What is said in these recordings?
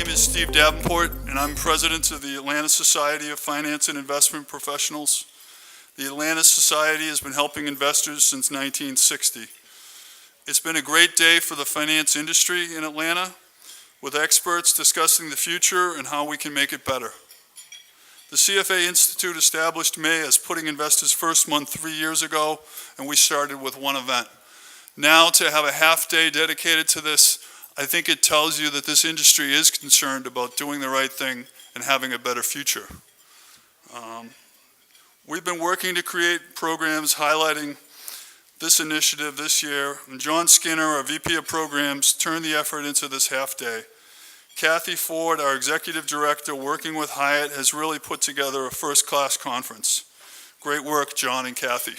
is Steve Davenport, and I'm president of the Atlanta Society of Finance and Investment Professionals. The Atlanta Society has been helping investors since 1960. It's been a great day for the finance industry in Atlanta, with experts discussing the future and how we can make it better. The CFA Institute established May as Putting Investors First Month 3 years ago, and we started with one event. Now to have a half day dedicated to this, I think it tells you that this industry is concerned about doing the right thing and having a better future. We've been working to create programs highlighting this initiative this year, and John Skinner, our VP of Programs, turned the effort into this half day. Kathy Ford, our Executive Director, working with Hyatt, has really put together a first-class conference. Great work, John and Kathy.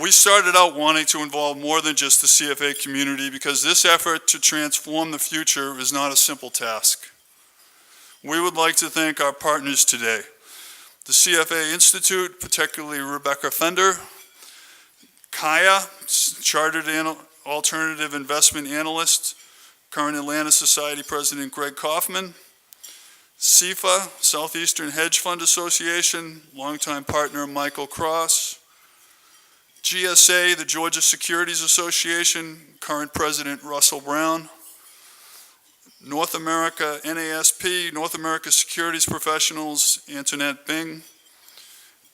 We started out wanting to involve more than just the CFA community because this effort to transform the future is not a simple task. We would like to thank our partners today. The CFA Institute, particularly Rebecca Fender, Kaya, Chartered Alternative Investment Analyst, current Atlanta Society President Greg Kaufman, SIFA, Southeastern Hedge Fund Association, longtime partner Michael Cross, GSA, the Georgia Securities Association, current President Russell Brown, North America NASP, North America Securities Professionals, Antoinette Bing,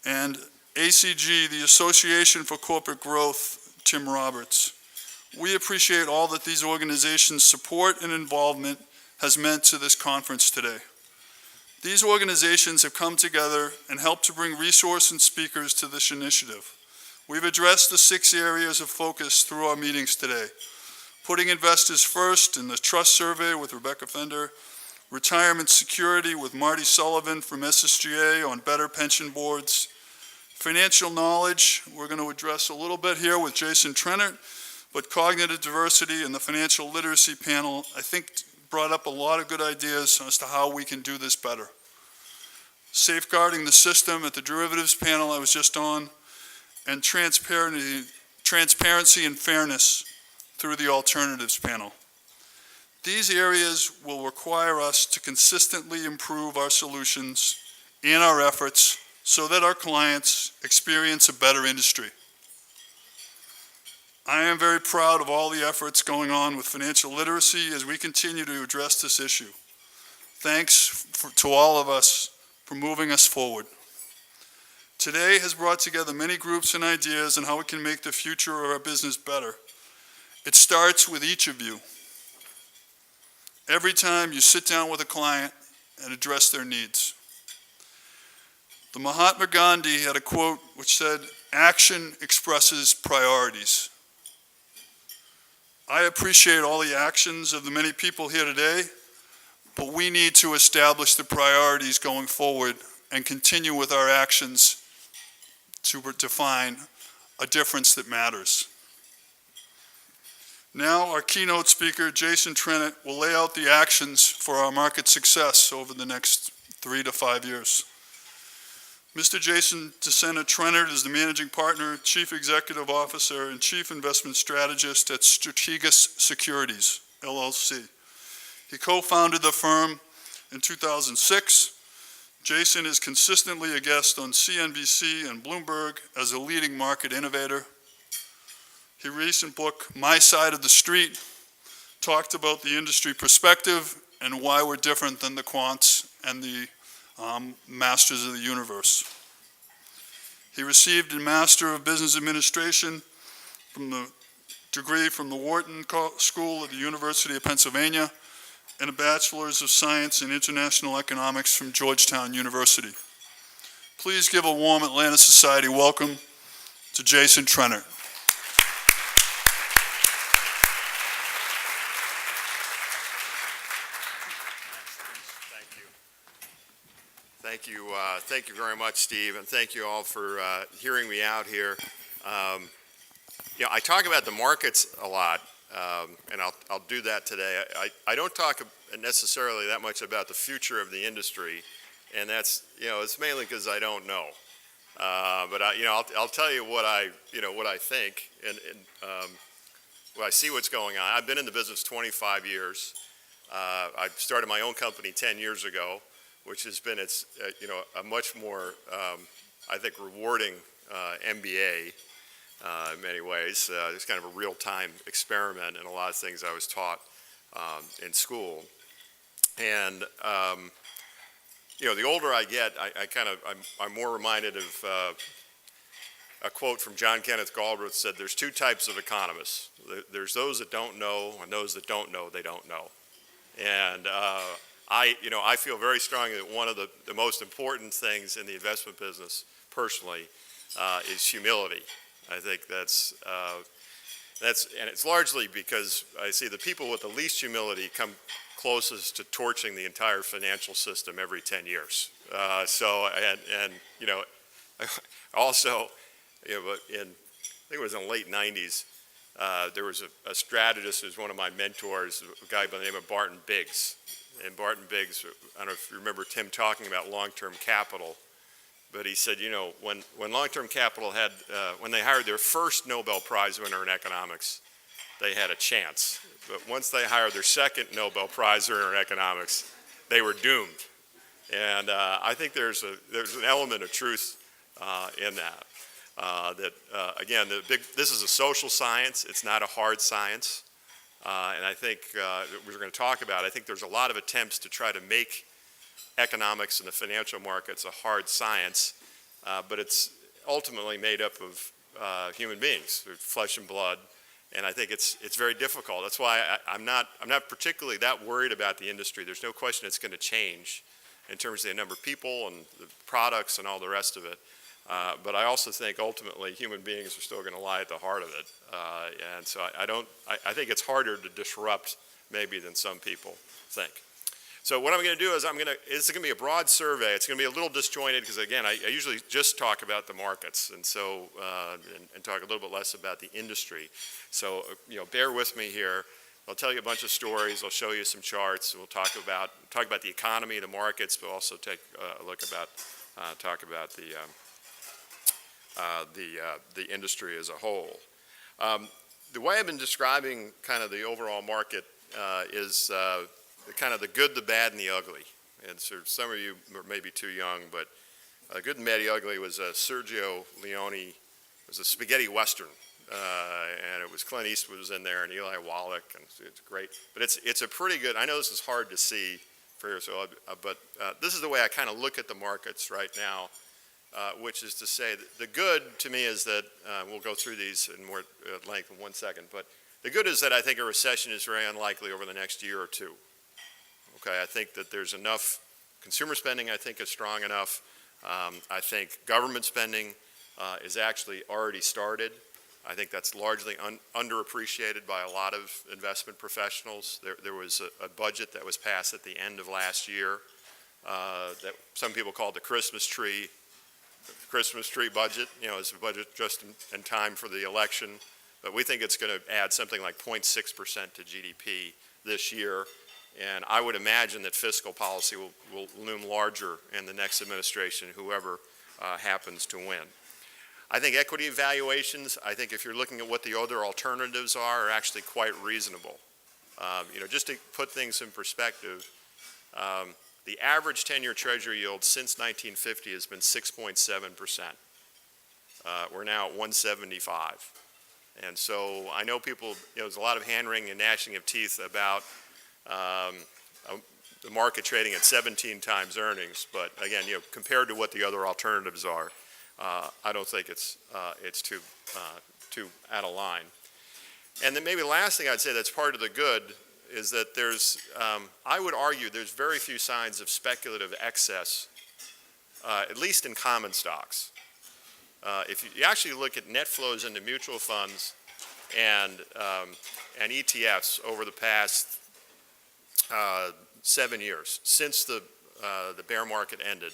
and ACG, the Association for Corporate Growth, Tim Roberts. We appreciate all that these organizations' support and involvement has meant to this conference today. These organizations have come together and helped to bring resources and speakers to this initiative. We've addressed the 6 areas of focus through our meetings today. Putting investors first in the trust survey with Rebecca Fender, retirement security with Marty Sullivan from SSGA on better pension boards, financial knowledge, we're going to address a little bit here with Jason Trennert, but cognitive diversity and the financial literacy panel, I think, brought up a lot of good ideas as to how we can do this better. Safeguarding the system at the derivatives panel I was just on, and transparency and fairness through the alternatives panel. These areas will require us to consistently improve our solutions and our efforts so that our clients experience a better industry. I am very proud of all the efforts going on with financial literacy as we continue to address this issue. Thanks to all of us for moving us forward. Today has brought together many groups and ideas on how we can make the future of our business better. It starts with each of you. Every time you sit down with a client and address their needs. The Mahatma Gandhi had a quote which said, "Action expresses priorities." I appreciate all the actions of the many people here today, but we need to establish the priorities going forward and continue with our actions to define a difference that matters. Now our keynote speaker, Jason Trennert, will lay out the actions for our market success over the next 3 to 5 years. Mr. Jason DESENA Trennert is the Managing Partner, Chief Executive Officer, and Chief Investment Strategist at Strategas Securities, LLC. He co-founded the firm in 2006. Jason is consistently a guest on CNBC and Bloomberg as a leading market innovator. His recent book, My Side of the Street, talked about the industry perspective and why we're different than the quants and the masters of the universe. He received a Master of Business Administration degree from the Wharton School at the University of Pennsylvania and a Bachelor's of Science in International Economics from Georgetown University. Please give a warm Atlanta Society welcome to Jason Trennert. Thank you very much, Steve, and thank you all for hearing me out here. I talk about the markets a lot, and I'll do that today. I don't talk necessarily that much about the future of the industry, and that's, it's mainly because I don't know. But I'll tell you what I think, and well, I see what's going on. I've been in the business 25 years. I started my own company 10 years ago, which has been a much more I think rewarding MBA in many ways. It's kind of a real-time experiment in a lot of things I was taught in school. And the older I get, I'm more reminded of a quote from John Kenneth Galbraith said, "There's two types of economists. There's those that don't know, and those that don't know they don't know." And I feel very strongly that one of the most important things in the investment business, personally, is humility. I think that's and it's largely because I see the people with the least humility come closest to torching the entire financial system every 10 years. Also, I think it was in the late 90s, there was a strategist who was one of my mentors, a guy by the name of Barton Biggs. And Barton Biggs, I don't know if you remember Tim talking about long-term capital, but he said, when long-term capital when they hired their first Nobel Prize winner in economics, they had a chance. But once they hired their second Nobel Prize winner in economics, they were doomed. And I think there's an element of truth in that. Again, this is a social science. It's not a hard science. And I think we're going to talk about, I think there's a lot of attempts to try to make economics and the financial markets a hard science, but it's ultimately made up of human beings, flesh and blood. And I think it's very difficult. That's why I'm not particularly that worried about the industry. There's no question it's going to change in terms of the number of people and the products and all the rest of it. But I also think ultimately human beings are still going to lie at the heart of it. And so I think it's harder to disrupt maybe than some people think. So what I'm going to do is it's going to be a broad survey. It's going to be a little disjointed because, again, I usually just talk about the markets and so and talk a little bit less about the industry. So bear with me here. I'll tell you a bunch of stories. I'll show you some charts. We'll talk about the economy, the markets, but also take a look about talk about the industry as a whole. The way I've been describing kind of the overall market is kind of the good, the bad, and the ugly. And so some of you are maybe too young, but Good and Bad, the Ugly was Sergio Leone. It was a spaghetti western, and it was Clint Eastwood was in there, and Eli Wallach, and it's great. But it's a pretty good. I know this is hard to see for you, but this is the way I kind of look at the markets right now, which is to say that the good to me is that we'll go through these in more length in 1 second. But the good is that I think a recession is very unlikely over the next year or two. Okay, I think that there's enough consumer spending. I think is strong enough. I think government spending is actually already started. I think that's largely underappreciated by a lot of investment professionals. There was a budget that was passed at the end of last year that some people called the Christmas tree budget. It's a budget just in time for the election. But we think it's going to add something like 0.6% to GDP this year. And I would imagine that fiscal policy will loom larger in the next administration, whoever happens to win. I think equity valuations, I think if you're looking at what the other alternatives are actually quite reasonable. Just to put things in perspective, the average 10-year Treasury yield since 1950 has been 6.7%. We're now at 175. And so I know people, there's a lot of hand-wringing and gnashing of teeth about the market trading at 17 times earnings, but again, compared to what the other alternatives are, I don't think it's too out of line. And then maybe the last thing I'd say that's part of the good is that I would argue there's very few signs of speculative excess, at least in common stocks. If you actually look at net flows into mutual funds and ETFs over the past 7 years, since the bear market ended,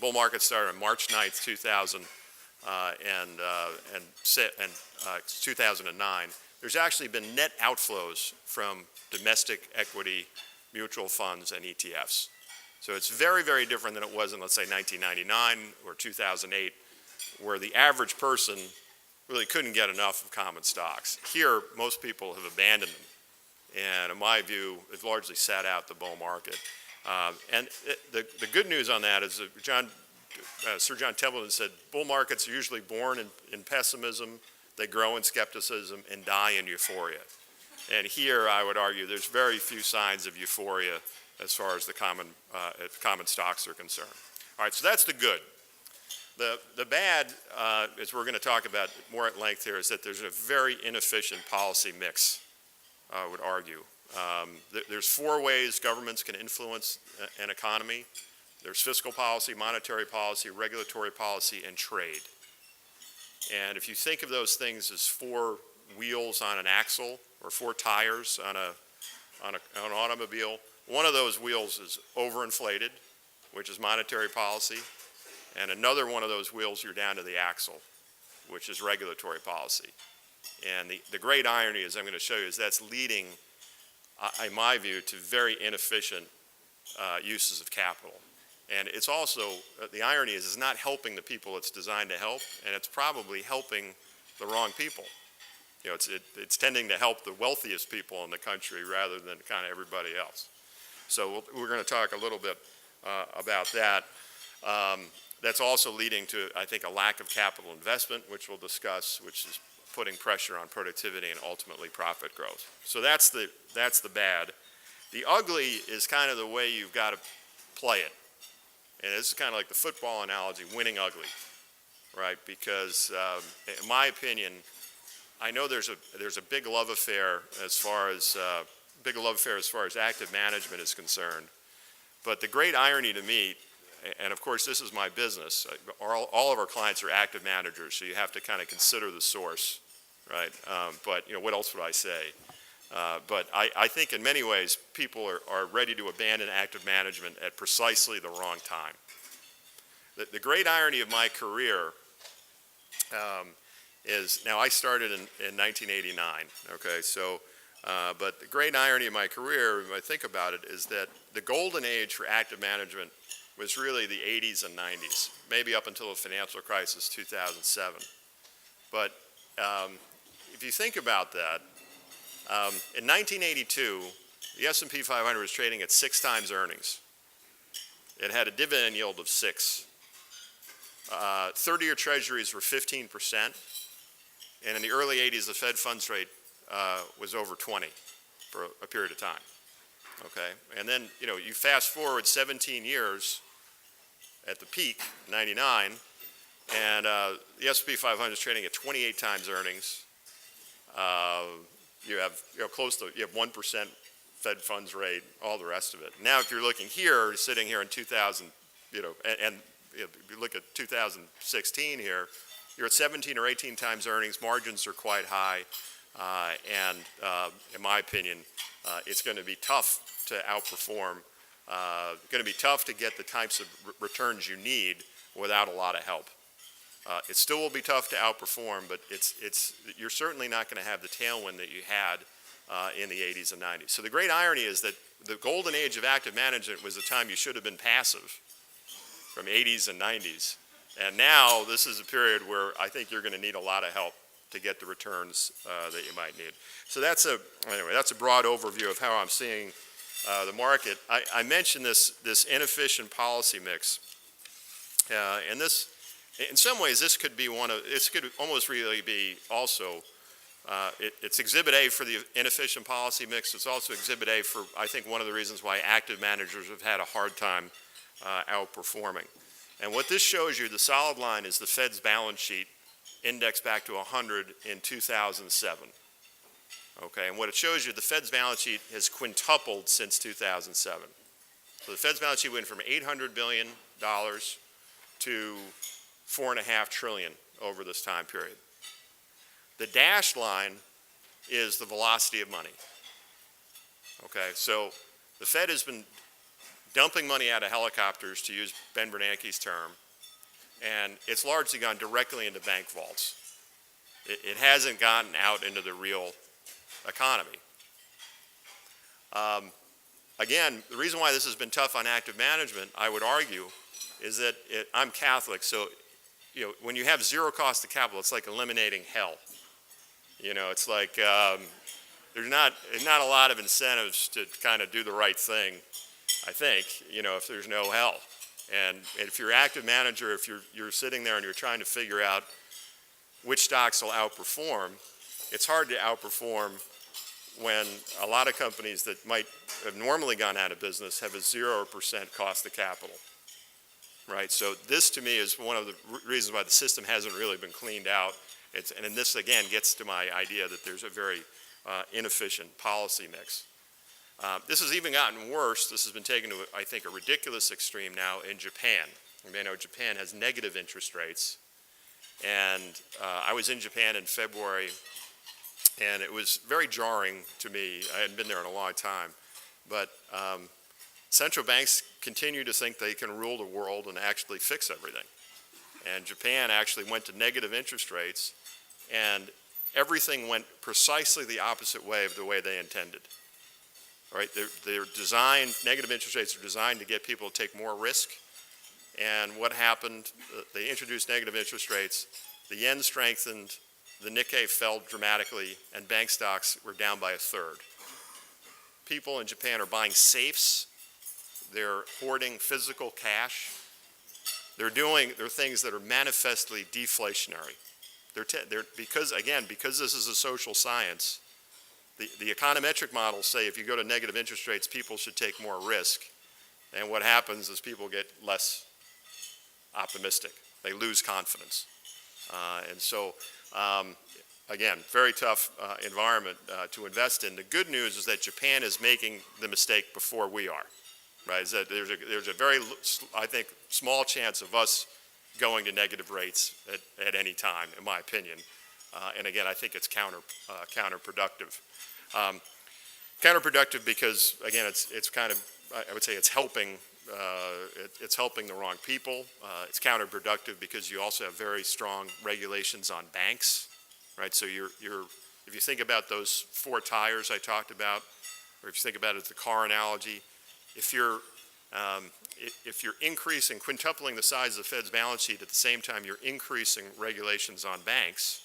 bull market started on March 9th, 2009. There's actually been net outflows from domestic equity mutual funds and ETFs. So it's very, very different than it was in, let's say, 1999 or 2008. where the average person really couldn't get enough of common stocks. Here, most people have abandoned them. And in my view, it's largely sat out the bull market. The good news on that is that Sir John Templeton said, bull markets are usually born in pessimism, they grow in skepticism, and die in euphoria. And here, I would argue, there's very few signs of euphoria as far as the common stocks are concerned. All right, so that's the good. The bad, as we're going to talk about more at length here, is that there's a very inefficient policy mix, I would argue. There's 4 ways governments can influence an economy. There's fiscal policy, monetary policy, regulatory policy, and trade. And if you think of those things as 4 wheels on an axle or 4 tires on an automobile, one of those wheels is overinflated, which is monetary policy, and another one of those wheels you're down to the axle, which is regulatory policy. And the great irony, as I'm going to show you, is that's leading, in my view, to very inefficient uses of capital. And it's also, the irony is it's not helping the people it's designed to help, and it's probably helping the wrong people. You know, it's tending to help the wealthiest people in the country rather than kind of everybody else. So we're going to talk a little bit about that. That's also leading to, I think, a lack of capital investment, which we'll discuss, which is putting pressure on productivity and ultimately profit growth. So that's the bad. The ugly is kind of the way you've got to play it. And this is kind of like the football analogy, winning ugly, right? Because in my opinion, I know there's a big love affair as far as active management is concerned. But the great irony to me, and of course this is my business, all of our clients are active managers, so you have to kind of consider the source, right? But you know, what else would I say? But I think in many ways people are ready to abandon active management at precisely the wrong time. The great irony of my career is, now I started in 1989, okay, so, but the great irony of my career, if I think about it, is that the golden age for active management was really the 80s and 90s, maybe up until the financial crisis, 2007. But if you think about that, in 1982, the S&P 500 was trading at 6 times earnings. It had a dividend yield of 6. 30-year treasuries were 15%, and in the early 80s, the Fed funds rate was over 20 for a period of time. Okay, and then you fast forward 17 years at the peak, 99, and the S&P 500 is trading at 28 times earnings. You have close to 1% Fed funds rate, all the rest of it. Now, if you're looking here, sitting here in 2000, and if you look at 2016 here, you're at 17 or 18 times earnings. Margins are quite high, and in my opinion, it's going to be tough to outperform. Going to be tough to get the types of returns you need without a lot of help. It still will be tough to outperform, but you're certainly not going to have the tailwind that you had in the 80s and 90s. So the great irony is that the golden age of active management was the time you should have been passive, from 80s and 90s. And now this is a period where I think you're going to need a lot of help to get the returns that you might need. So that's a broad overview of how I'm seeing the market. I mentioned this inefficient policy mix, and this, in some ways, this could almost really be also, it's Exhibit A for the inefficient policy mix. It's also Exhibit A for, I think, one of the reasons why active managers have had a hard time outperforming. And what this shows you, the solid line, is the Fed's balance sheet indexed back to 100 in 2007. Okay, and what it shows you, the Fed's balance sheet has quintupled since 2007. So the Fed's balance sheet went from $800 billion to $4.5 trillion over this time period. The dashed line is the velocity of money. Okay, so the Fed has been dumping money out of helicopters, to use Ben Bernanke's term, and it's largely gone directly into bank vaults. It hasn't gotten out into the real economy. Again, the reason why this has been tough on active management, I would argue, is that I'm Catholic, so when you have zero cost of capital, it's like eliminating hell. It's like there's not a lot of incentives to kind of do the right thing, I think, if there's no hell. And if you're an active manager, if you're sitting there and you're trying to figure out which stocks will outperform, it's hard to outperform when a lot of companies that might have normally gone out of business have a 0% cost of capital, right? So this, to me, is one of the reasons why the system hasn't really been cleaned out. And this, again, gets to my idea that there's a very inefficient policy mix. This has even gotten worse. This has been taken to, I think, a ridiculous extreme now in Japan. Japan has negative interest rates. And I was in Japan in February, and it was very jarring to me. I hadn't been there in a long time. But central banks continue to think they can rule the world and actually fix everything. And Japan actually went to negative interest rates, and everything went precisely the opposite way of the way they intended. Right? They're designed, negative interest rates are designed to get people to take more risk. And what happened, they introduced negative interest rates, the yen strengthened, the Nikkei fell dramatically, and bank stocks were down by a third. People in Japan are buying safes, they're hoarding physical cash, they're things that are manifestly deflationary. Because this is a social science, the econometric models say if you go to negative interest rates, people should take more risk. And what happens is people get less optimistic. They lose confidence. And so, again, very tough environment to invest in. The good news is that Japan is making the mistake before we are. Right? Is that there's a very, I think, small chance of us going to negative rates at any time, in my opinion. And again, I think it's counterproductive. Counterproductive because, again, it's kind of, I would say it's helping the wrong people. It's counterproductive because you also have very strong regulations on banks, right? So if you think about those four tires I talked about, or if you think about it as the car analogy, if you're increasing, quintupling the size of the Fed's balance sheet at the same time you're increasing regulations on banks,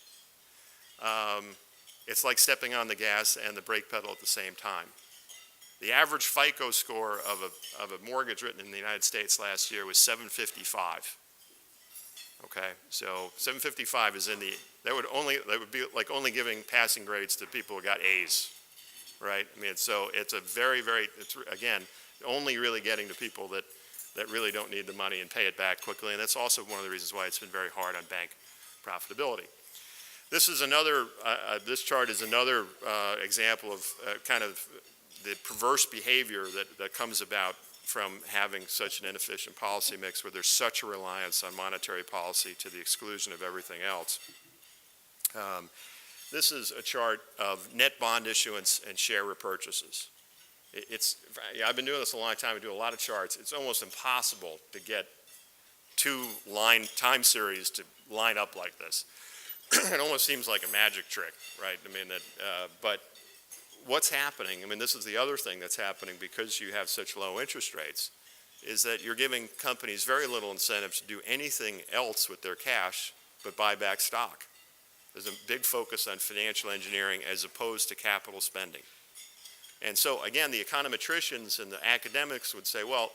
it's like stepping on the gas and the brake pedal at the same time. The average FICO score of a mortgage written in the United States last year was 755. Okay, so 755 is that would be like only giving passing grades to people who got A's, right? So it's a it's again, only really getting to people that really don't need the money and pay it back quickly, and that's also one of the reasons why it's been very hard on bank profitability. This is another, this chart is another example of kind of the perverse behavior that comes about from having such an inefficient policy mix where there's such a reliance on monetary policy to the exclusion of everything else. This is a chart of net bond issuance and share repurchases. I've been doing this a long time. I do a lot of charts. It's almost impossible to get two time series to line up like this. It almost seems like a magic trick, right? But what's happening, this is the other thing that's happening because you have such low interest rates, is that you're giving companies very little incentive to do anything else with their cash but buy back stock. There's a big focus on financial engineering as opposed to capital spending. And so, again, the econometricians and the academics would say, well,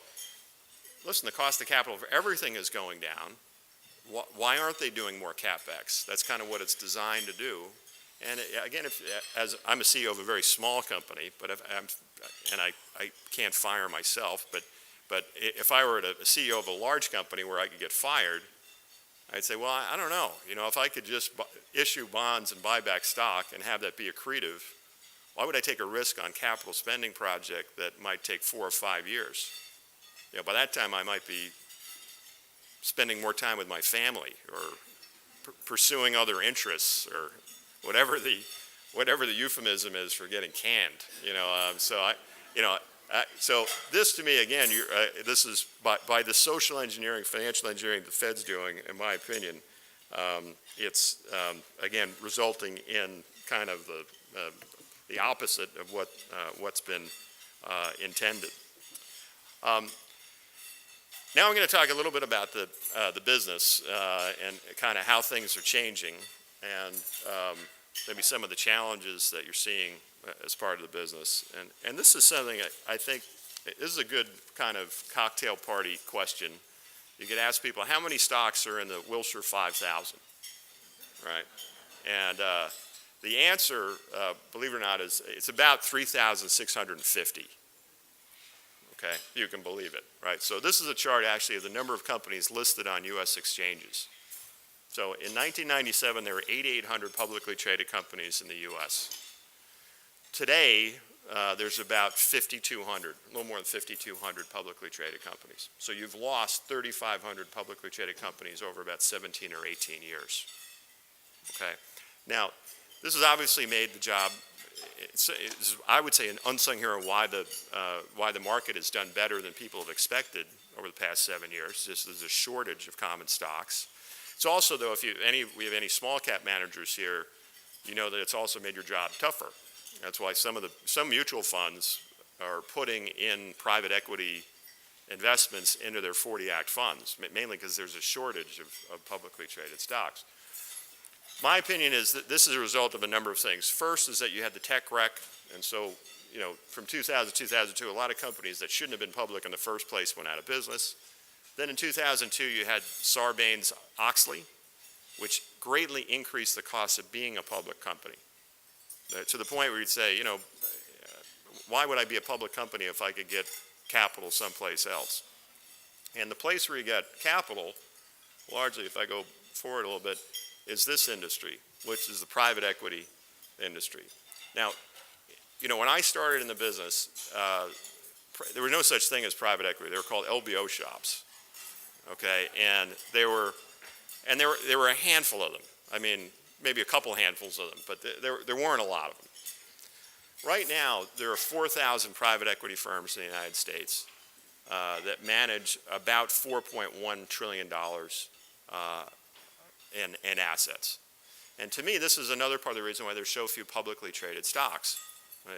listen, the cost of capital for everything is going down. Why aren't they doing more CapEx? That's kind of what it's designed to do. And again, as I'm a CEO of a very small company, but I can't fire myself, but if I were a CEO of a large company where I could get fired, I'd say, well, I don't know. If I could just issue bonds and buy back stock and have that be accretive, why would I take a risk on capital spending project that might take 4 or 5 years? By that time, I might be spending more time with my family or pursuing other interests or whatever the euphemism is for getting canned. So this, to me, again, this is by the social engineering, financial engineering the Fed's doing, in my opinion, it's again resulting in kind of the opposite of what's been intended. Now I'm going to talk a little bit about the business and kind of how things are changing and maybe some of the challenges that you're seeing as part of the business. And this is something I think, this is a good kind of cocktail party question. You could ask people, how many stocks are in the Wilshire 5000, right? And the answer, believe it or not, is it's about 3,650. Okay, you can believe it, right? So this is a chart actually of the number of companies listed on U.S. exchanges. So in 1997, there were 8,800 publicly traded companies in the U.S. Today, there's about 5,200, a little more than 5,200 publicly traded companies. So you've lost 3,500 publicly traded companies over about 17 or 18 years. Okay, now this has obviously made the job, I would say, an unsung hero why the market has done better than people have expected over the past 7 years. Just there's a shortage of common stocks. It's also, though, if we have any small cap managers here, you know that it's also made your job tougher. That's why some mutual funds are putting in private equity investments into their 40 Act funds, mainly because there's a shortage of publicly traded stocks. My opinion is that this is a result of a number of things. First is that you had the tech wreck, and so, you know, from 2000 to 2002, a lot of companies that shouldn't have been public in the first place went out of business. Then in 2002, you had Sarbanes-Oxley, which greatly increased the cost of being a public company, to the point where you'd say, you know, why would I be a public company if I could get capital someplace else? And the place where you got capital, largely, if I go forward a little bit, is this industry, which is the private equity industry. Now, you know, when I started in the business, there was no such thing as private equity. They were called LBO shops, okay? And there were a handful of them. I mean, maybe a couple handfuls of them, but there weren't a lot of them. Right now, there are 4,000 private equity firms in the United States that manage about $4.1 trillion in assets. And to me, this is another part of the reason why there's so few publicly traded stocks.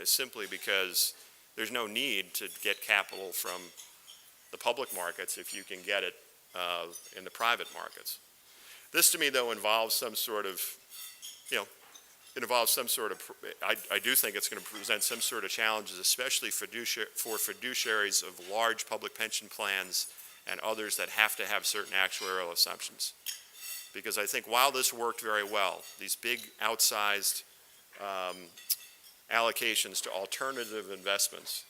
It's simply because there's no need to get capital from the public markets if you can get it in the private markets. This, to me, though, involves some sort of, you know, I do think it's going to present some sort of challenges, especially for fiduciaries of large public pension plans and others that have to have certain actuarial assumptions. Because I think while this worked very well, these big outsized allocations to alternative investments,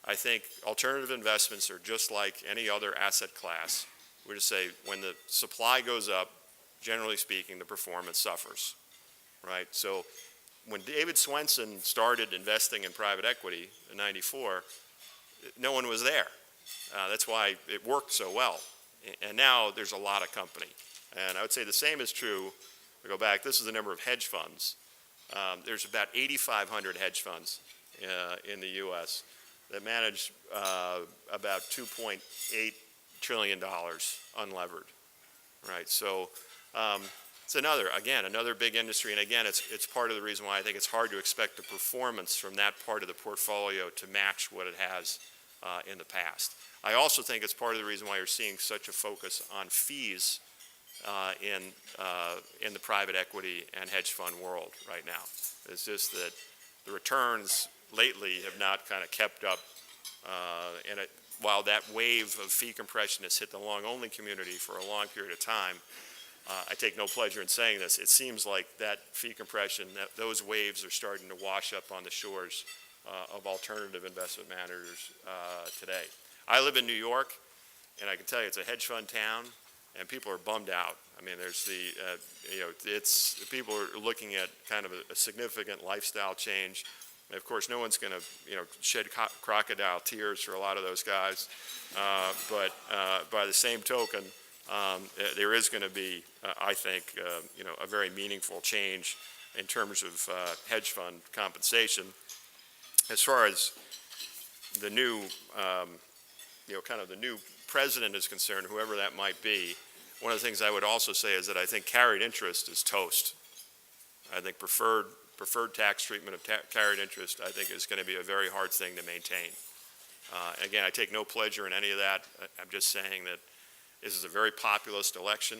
I think alternative investments are just like any other asset class. We just say when the supply goes up, generally speaking, the performance suffers, right? So when David Swensen started investing in private equity in '94, no one was there. That's why it worked so well. And now there's a lot of company. And I would say the same is true. We go back, this is the number of hedge funds. There's about 8,500 hedge funds in the U.S. that manage about $2.8 trillion unlevered, right? So it's another big industry, and again, it's part of the reason why I think it's hard to expect the performance from that part of the portfolio to match what it has in the past. I also think it's part of the reason why you're seeing such a focus on fees in the private equity and hedge fund world right now. It's just that the returns lately have not kind of kept up, while that wave of fee compression has hit the long-only community for a long period of time, I take no pleasure in saying this, it seems like that fee compression, those waves are starting to wash up on the shores of alternative investment managers today. I live in New York, and I can tell you it's a hedge fund town, and people are bummed out. I mean, there's people are looking at kind of a significant lifestyle change. And of course, no one's going to, shed crocodile tears for a lot of those guys. But by the same token, there is going to be, I think, a very meaningful change in terms of hedge fund compensation. As far as the new, kind of the new president is concerned, whoever that might be, one of the things I would also say is that I think carried interest is toast. I think preferred tax treatment of carried interest, I think, is going to be a very hard thing to maintain. Again, I take no pleasure in any of that. I'm just saying that this is a very populist election.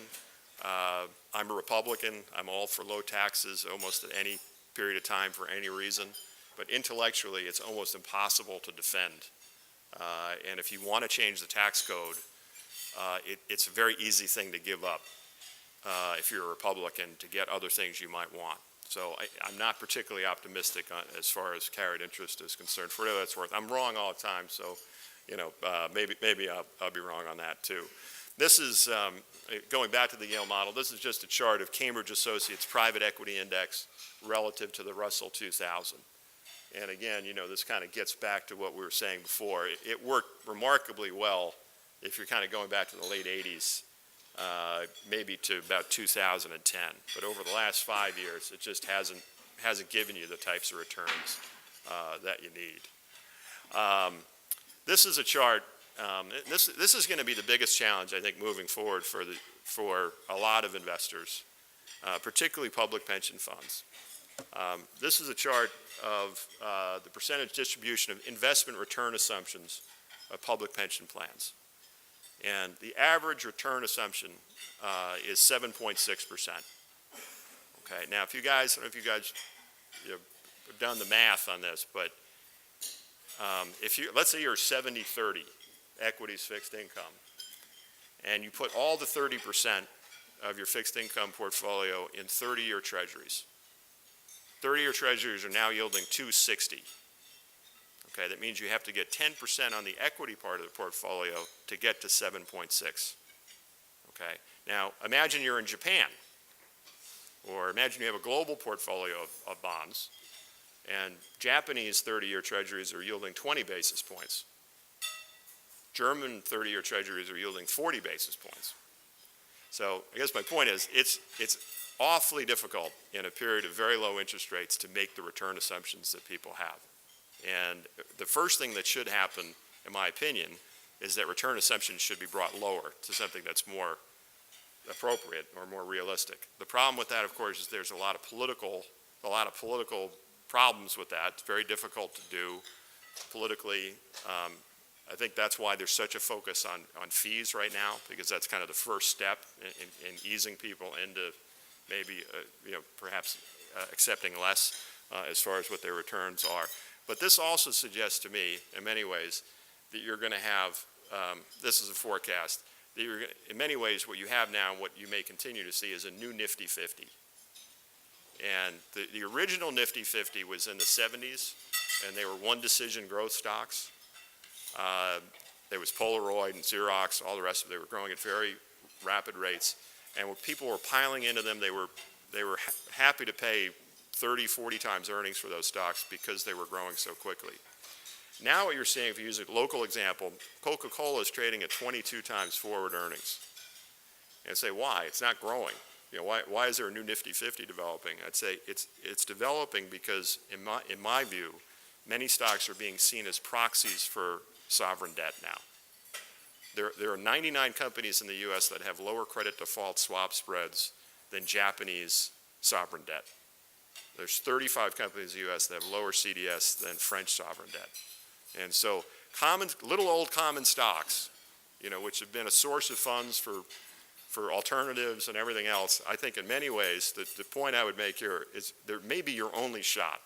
I'm a Republican. I'm all for low taxes almost at any period of time for any reason. But intellectually, it's almost impossible to defend. And if you want to change the tax code, it's a very easy thing to give up if you're a Republican to get other things you might want. So I'm not particularly optimistic as far as carried interest is concerned. For whatever that's worth, I'm wrong all the time. So, maybe I'll be wrong on that too. This is going back to the Yale model. This is just a chart of Cambridge Associates private equity index relative to the Russell 2000. And again, this kind of gets back to what we were saying before. It worked remarkably well if you're kind of going back to the late 80s, maybe to about 2010. But over the last 5 years, it just hasn't given you the types of returns that you need. This is a chart. This is going to be the biggest challenge, I think, moving forward for a lot of investors, particularly public pension funds. This is a chart of the percentage distribution of investment return assumptions of public pension plans. And the average return assumption is 7.6%. Okay, now if you guys, I don't know if you guys have done the math on this, but let's say you're 70-30, equities, fixed income, and you put all the 30% of your fixed income portfolio in 30-year treasuries. 30-year treasuries are now yielding 260. Okay, that means you have to get 10% on the equity part of the portfolio to get to 7.6. Okay, now imagine you're in Japan, or imagine you have a global portfolio of bonds, and Japanese 30-year treasuries are yielding 20 basis points. German 30-year treasuries are yielding 40 basis points. So I guess my point is it's awfully difficult in a period of very low interest rates to make the return assumptions that people have. And the first thing that should happen, in my opinion, is that return assumptions should be brought lower to something that's more appropriate or more realistic. The problem with that, of course, is there's a lot of political problems with that. It's very difficult to do politically. I think that's why there's such a focus on fees right now, because that's kind of the first step in easing people into maybe perhaps accepting less as far as what their returns are. But this also suggests to me, in many ways, that you're going to have, this is a forecast, that you're, in many ways what you have now and what you may continue to see is a new Nifty 50. And the original Nifty 50 was in the 70s, and they were one decision growth stocks. There was Polaroid and Xerox, all the rest of it. They were growing at very rapid rates. And when people were piling into them, they were happy to pay 30, 40 times earnings for those stocks because they were growing so quickly. Now what you're seeing, if you use a local example, Coca-Cola is trading at 22 times forward earnings. And say, why? It's not growing. Why is there a new Nifty 50 developing? I'd say it's developing because, in my view, many stocks are being seen as proxies for sovereign debt now. There are 99 companies in the U.S. that have lower credit default swap spreads than Japanese sovereign debt. There's 35 companies in the U.S. that have lower CDS than French sovereign debt. And so little old common stocks, which have been a source of funds for alternatives and everything else, I think in many ways, the point I would make here is there may be your only shot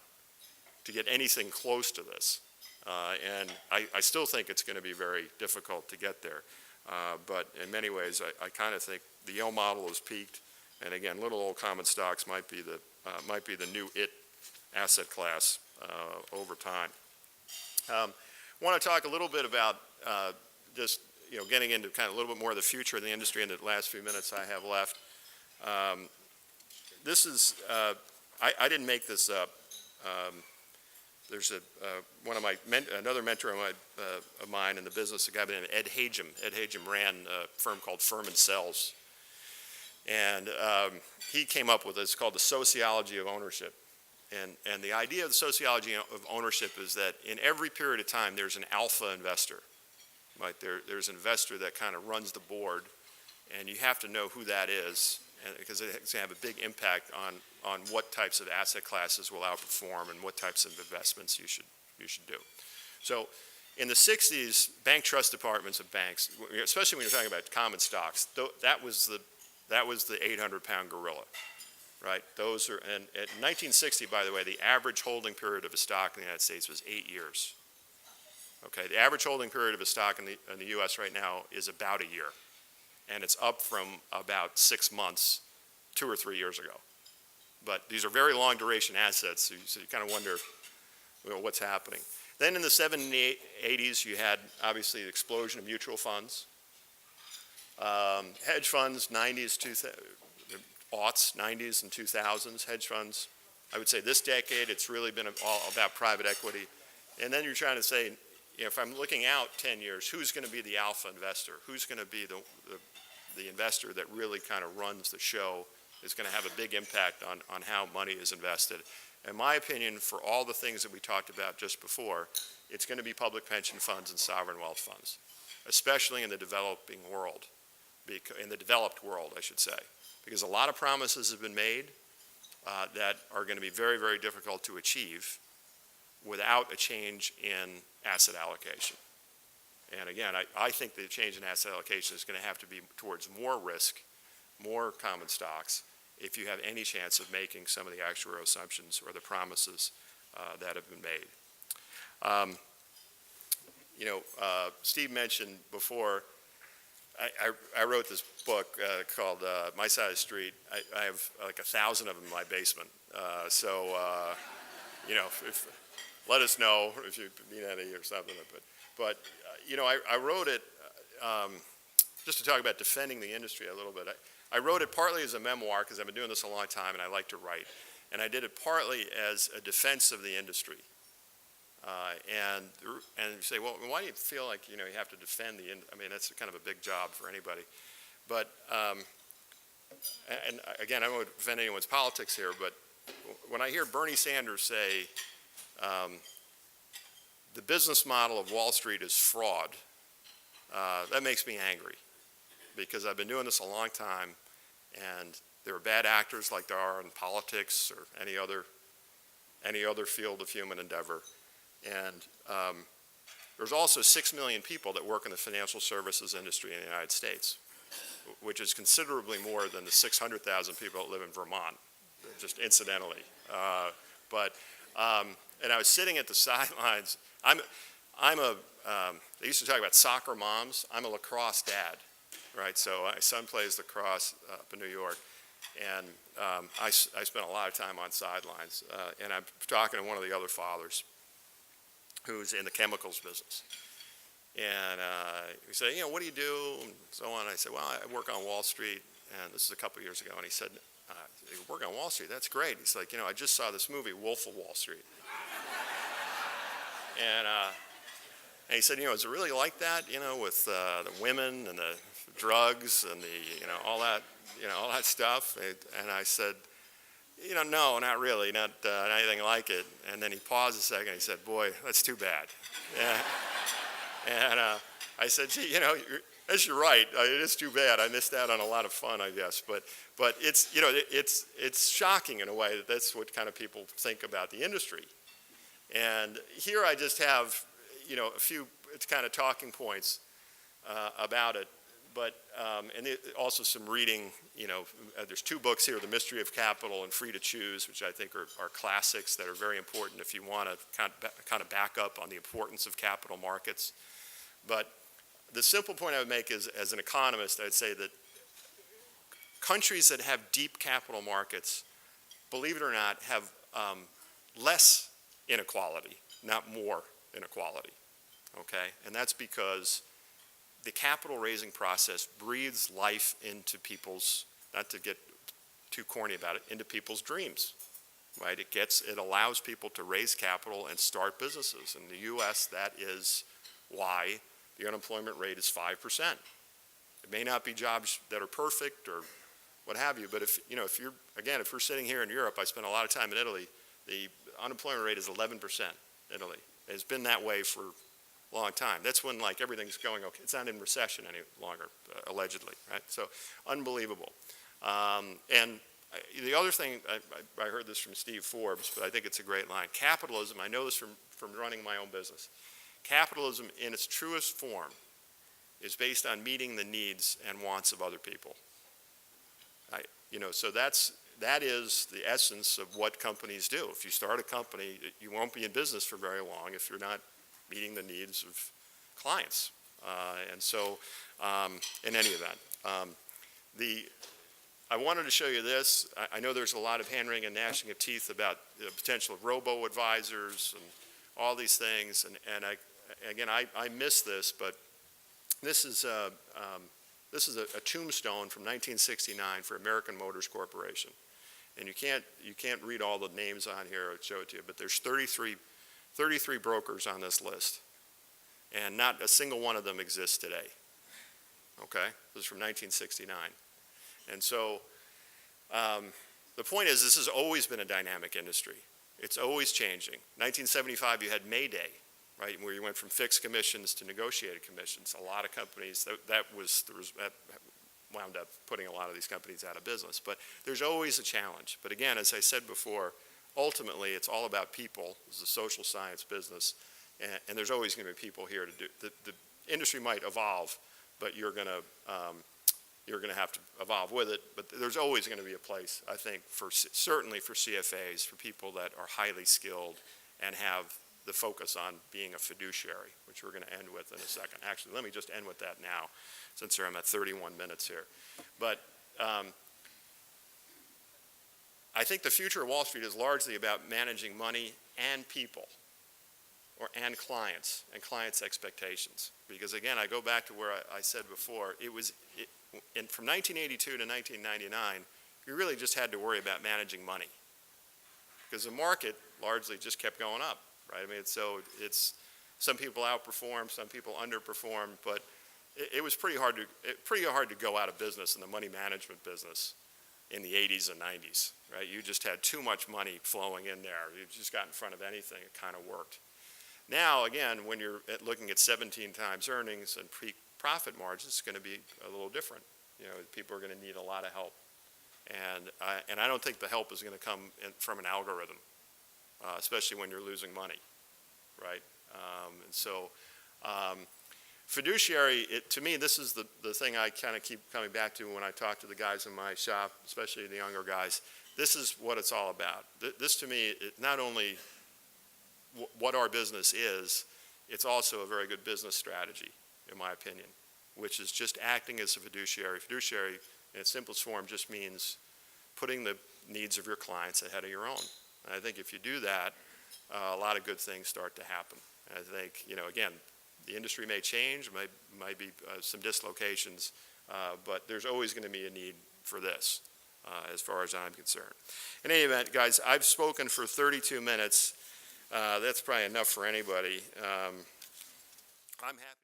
to get anything close to this. And I still think it's going to be very difficult to get there. But in many ways, I kind of think the Yale model has peaked. And again, little old common stocks might be the new asset class over time. I want to talk a little bit about just getting into kind of a little bit more of the future of the industry in the last few minutes I have left. This is I didn't make this up. There's another mentor of mine in the business, a guy named Ed Hagem. Ed Hagem ran a firm called Firm and Sells. And he came up with this called the Sociology of Ownership. And the idea of the Sociology of Ownership is that in every period of time, there's an alpha investor. Right? There's an investor that kind of runs the board, and you have to know who that is, because it's going to have a big impact on what types of asset classes will outperform and what types of investments you should do. So In the 60s, bank trust departments of banks, especially when you're talking about common stocks, that was the 800-pound gorilla, right? Those are, and in 1960, by the way, the average holding period of a stock in the United States was 8 years. Okay, the average holding period of a stock in the U.S. right now is about a year, and it's up from about 6 months 2 or 3 years ago. But these are very long duration assets, so you kind of wonder, what's happening. Then in the 70s and 80s, you had obviously the explosion of mutual funds. Hedge funds, 90s, aughts, 90s and 2000s, hedge funds. I would say this decade, it's really been all about private equity. And then you're trying to say, if I'm looking out 10 years, who's going to be the alpha investor? Who's going to be the investor that really kind of runs the show, is going to have a big impact on how money is invested? In my opinion, for all the things that we talked about just before, it's going to be public pension funds and sovereign wealth funds, especially in the developing world, in the developed world, I should say, because a lot of promises have been made that are going to be very, very difficult to achieve without a change in asset allocation. And again, I think the change in asset allocation is going to have to be towards more risk, more common stocks, if you have any chance of making some of the actuarial assumptions or the promises that have been made. Steve mentioned before, I wrote this book called My Side of the Street. I have like 1,000 of them in my basement. Let us know if you need any or something. But I wrote it just to talk about defending the industry a little bit. I wrote it partly as a memoir because I've been doing this a long time and I like to write. And I did it partly as a defense of the industry. And you say, well, why do you feel like you have to defend the industry? I mean, that's kind of a big job for anybody. But, and again, I don't want to defend anyone's politics here, but when I hear Bernie Sanders say the business model of Wall Street is fraud, that makes me angry, because I've been doing this a long time, and there are bad actors like there are in politics or any other field of human endeavor. And there's also 6 million people that work in the financial services industry in the United States, which is considerably more than the 600,000 people that live in Vermont, just incidentally. And I was sitting at the sidelines. They used to talk about soccer moms. I'm a lacrosse dad, right? So my son plays lacrosse up in New York. And I spent a lot of time on sidelines. And I'm talking to one of the other fathers who's in the chemicals business. And he said, what do you do? And so on. I said, well, I work on Wall Street. And this is a couple of years ago. And he said, you work on Wall Street? That's great. He's like, I just saw this movie, Wolf of Wall Street. And he said, is it really like that, with the women and the drugs and the, all that stuff? And I said, no, not really, not anything like it. And then he paused a second. He said, boy, that's too bad. And I said, gee, you're right. It is too bad. I missed out on a lot of fun, I guess. But it's, it's shocking in a way that that's what kind of people think about the industry. And here I just have, a few kind of talking points about it. But and also some reading. There's 2 books here: The Mystery of Capital and Free to Choose, which I think are classics that are very important if you want to kind of back up on the importance of capital markets. But the simple point I would make is, as an economist, I'd say that countries that have deep capital markets, believe it or not, have less inequality, not more inequality, okay? And that's because the capital raising process breathes life into people's, not to get too corny about it, into people's dreams, right? It allows people to raise capital and start businesses. In the U.S., that is why the unemployment rate is 5%. It may not be jobs that are perfect or what have you, but if we're sitting here in Europe, I spent a lot of time in Italy, the unemployment rate is 11% in Italy. It's been that way for a long time. That's when everything's going okay. It's not in recession any longer, allegedly, right? So unbelievable. And the other thing, I heard this from Steve Forbes, but I think it's a great line. Capitalism, I know this from running my own business. Capitalism in its truest form is based on meeting the needs and wants of other people. So that is the essence of what companies do. If you start a company, you won't be in business for very long if you're not meeting the needs of clients. In any event, I wanted to show you this. I know there's a lot of hand-wringing and gnashing of teeth about the potential of robo-advisors and all these things. And I miss this, but this is a tombstone from 1969 for American Motors Corporation. And you can't read all the names on here. I'll show it to you, but there's 33 brokers on this list, and not a single one of them exists today. Okay, this is from 1969, and so the point is, this has always been a dynamic industry. It's always changing. 1975, you had Mayday, right, where you went from fixed commissions to negotiated commissions. A lot of companies that wound up putting a lot of these companies out of business. But there's always a challenge. But again, as I said before, ultimately it's all about people. It's a social science business, and there's always going to be people here to do. The industry might evolve, but you're going to have to evolve with it. But there's always going to be a place, I think, certainly for CFAs, for people that are highly skilled and have the focus on being a fiduciary, which we're going to end with in a second. Actually, let me just end with that now, since I'm at 31 minutes here. But I think the future of Wall Street is largely about managing money and people, and clients, and clients' expectations. Because again, I go back to where I said before, from 1982 to 1999, you really just had to worry about managing money. Because the market largely just kept going up. Right? I mean, it's some people outperform, some people underperform, but it was pretty hard to go out of business in the money management business in the 80s and 90s. Right? You just had too much money flowing in there. You just got in front of anything. It kind of worked. Now, again, when you're looking at 17 times earnings and pre-profit margins, it's going to be a little different. People are going to need a lot of help, and I don't think the help is going to come from an algorithm. Especially when you're losing money, right? Fiduciary, to me, this is the thing I kind of keep coming back to when I talk to the guys in my shop, especially the younger guys. This is what it's all about. This, to me, not only what our business is, it's also a very good business strategy, in my opinion, which is just acting as a fiduciary. Fiduciary, in its simplest form, just means putting the needs of your clients ahead of your own. And I think if you do that, a lot of good things start to happen. And I think, again, the industry may change, might be some dislocations, but there's always going to be a need for this, as far as I'm concerned. In any event, guys, I've spoken for 32 minutes. That's probably enough for anybody. I'm happy.